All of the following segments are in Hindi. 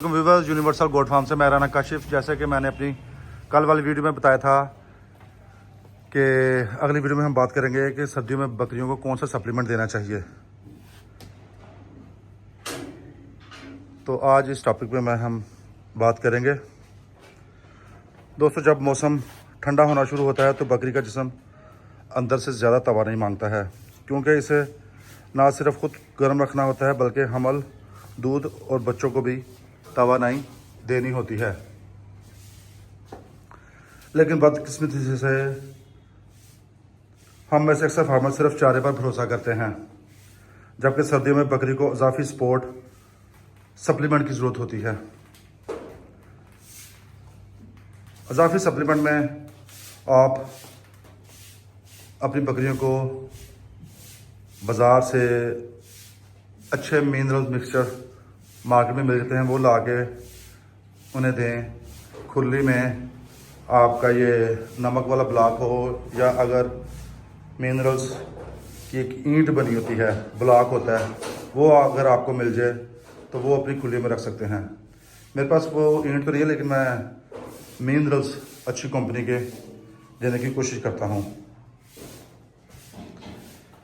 व्यूवर्स यूनिवर्सल गोट फार्म से मैं राना काशिफ। जैसे कि मैंने अपनी कल वाली वीडियो में बताया था कि अगली वीडियो में हम बात करेंगे कि सर्दियों में बकरियों को कौन सा सप्लीमेंट देना चाहिए। तो आज इस टॉपिक पे हम बात करेंगे। दोस्तों, जब मौसम ठंडा होना शुरू होता है तो बकरी का जिस्म अंदर से ज़्यादा तवानाई मांगता है, क्योंकि इसे ना सिर्फ खुद गर्म रखना होता है बल्कि हमल, दूध और बच्चों को भी तवानाई देनी होती है। लेकिन बदकिस्मती से हम में से अक्सर फार्मर सिर्फ चारे पर भरोसा करते हैं, जबकि सर्दियों में बकरी को इजाफी सपोर्ट सप्लीमेंट की ज़रूरत होती है। इजाफी सप्लीमेंट में आप अपनी बकरियों को बाज़ार से अच्छे मिनरल मिक्सचर मार्केट में मिल जाते हैं, वो ला के उन्हें दें। खुरली में आपका ये नमक वाला ब्लॉक हो या अगर मिनरल्स की एक ईंट बनी होती है, ब्लॉक होता है, वो अगर आपको मिल जाए तो वो अपनी खुली में रख सकते हैं। मेरे पास वो ईंट तो नहीं है, लेकिन मैं मिनरल्स अच्छी कंपनी के देने की कोशिश करता हूँ।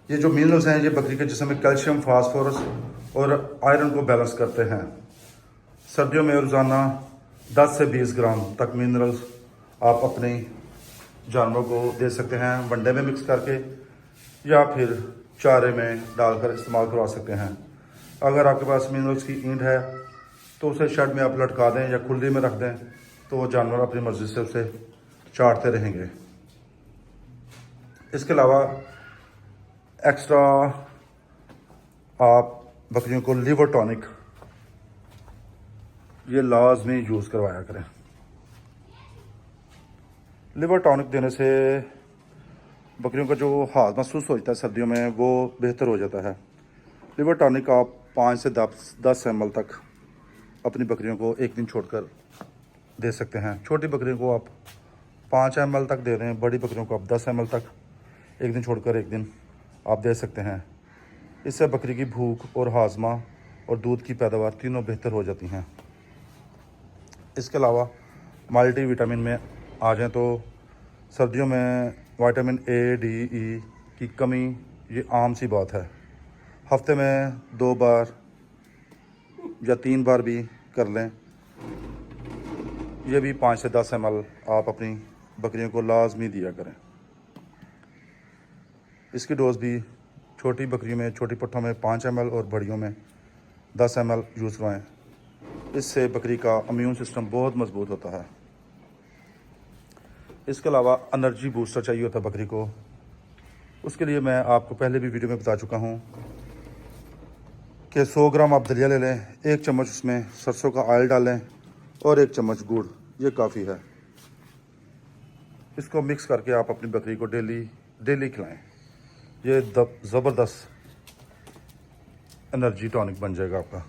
ये जो मिनरल्स हैं ये बकरी के जिस्म में कैल्शियम, फास्फोरस और आयरन को बैलेंस करते हैं। सर्दियों में रोज़ाना 10 से 20 ग्राम तक मिनरल्स आप अपने जानवरों को दे सकते हैं, वनडे में मिक्स करके या फिर चारे में डालकर इस्तेमाल करवा सकते हैं। अगर आपके पास मिनरल्स की ईंट है तो उसे शेड में आप लटका दें या खुली में रख दें, तो वो जानवर अपनी मर्ज़ी से उसे चाटते रहेंगे। इसके अलावा एक्स्ट्रा आप बकरियों को लिवर टॉनिक ये लाजमी यूज़ करवाया करें। लिवर टॉनिक देने से बकरियों का जो हाथ सुस्त हो जाता है सर्दियों में, वो बेहतर हो जाता है। लिवर टॉनिक आप 5 से 10 ml तक अपनी बकरियों को एक दिन छोड़कर दे सकते हैं। छोटी बकरियों को आप 5 ml तक दे दें, बड़ी बकरियों को आप 10 ml तक एक दिन छोड़कर एक दिन आप दे सकते हैं। इससे बकरी की भूख और हाजमा और दूध की पैदावार तीनों बेहतर हो जाती हैं। इसके अलावा मल्टी विटामिन में आ जाएँ तो सर्दियों में विटामिन ए, डी, ई की कमी ये आम सी बात है। हफ्ते में 2 बार या 3 बार भी कर लें। ये भी 5 से 10 ml आप अपनी बकरियों को लाजमी दिया करें। इसकी डोज भी छोटी बकरियों में, छोटी पट्ठों में 5 ml और बड़ियों में 10 ml यूज़ करवाएँ। इससे बकरी का इम्यून सिस्टम बहुत मजबूत होता है। इसके अलावा एनर्जी बूस्टर चाहिए होता है बकरी को। उसके लिए मैं आपको पहले भी वीडियो में बता चुका हूँ कि 100 ग्राम आप दलिया ले लें, 1 चम्मच उसमें सरसों का ऑयल डालें और 1 चम्मच गुड़, ये काफ़ी है। इसको मिक्स करके आप अपनी बकरी को डेली खिलाएं। ये ज़बरदस्त एनर्जी टॉनिक बन जाएगा आपका।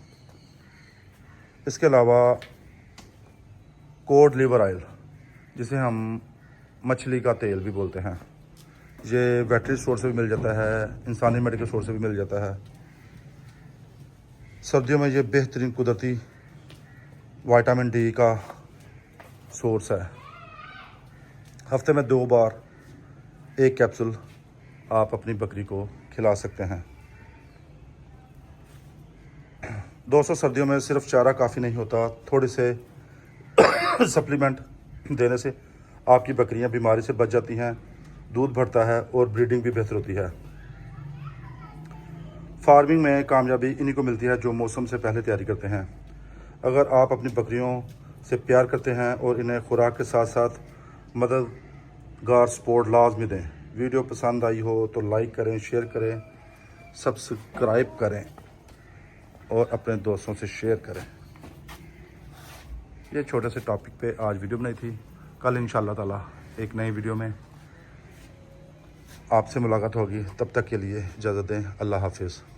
इसके अलावा कोड लिवर ऑयल, जिसे हम मछली का तेल भी बोलते हैं, ये वेटरी स्टोर से भी मिल जाता है, इंसानी मेडिकल स्टोर से भी मिल जाता है। सर्दियों में ये बेहतरीन कुदरती विटामिन डी का सोर्स है। हफ्ते में 2 बार 1 कैप्सूल आप अपनी बकरी को खिला सकते हैं। दोस्तों, सर्दियों में सिर्फ चारा काफ़ी नहीं होता, थोड़े से सप्लीमेंट देने से आपकी बकरियां बीमारी से बच जाती हैं, दूध बढ़ता है और ब्रीडिंग भी बेहतर होती है। फार्मिंग में कामयाबी इन्हीं को मिलती है जो मौसम से पहले तैयारी करते हैं। अगर आप अपनी बकरियों से प्यार करते हैं और इन्हें खुराक के साथ साथ मददगार सपोर्ट लाजमी दें। वीडियो पसंद आई हो तो लाइक करें, शेयर करें, सब्सक्राइब करें और अपने दोस्तों से शेयर करें। ये छोटे से टॉपिक पे आज वीडियो बनाई थी। कल इंशाअल्लाह ताला एक नई वीडियो में आपसे मुलाकात होगी। तब तक के लिए इजाज़त दें। अल्लाह हाफिज़।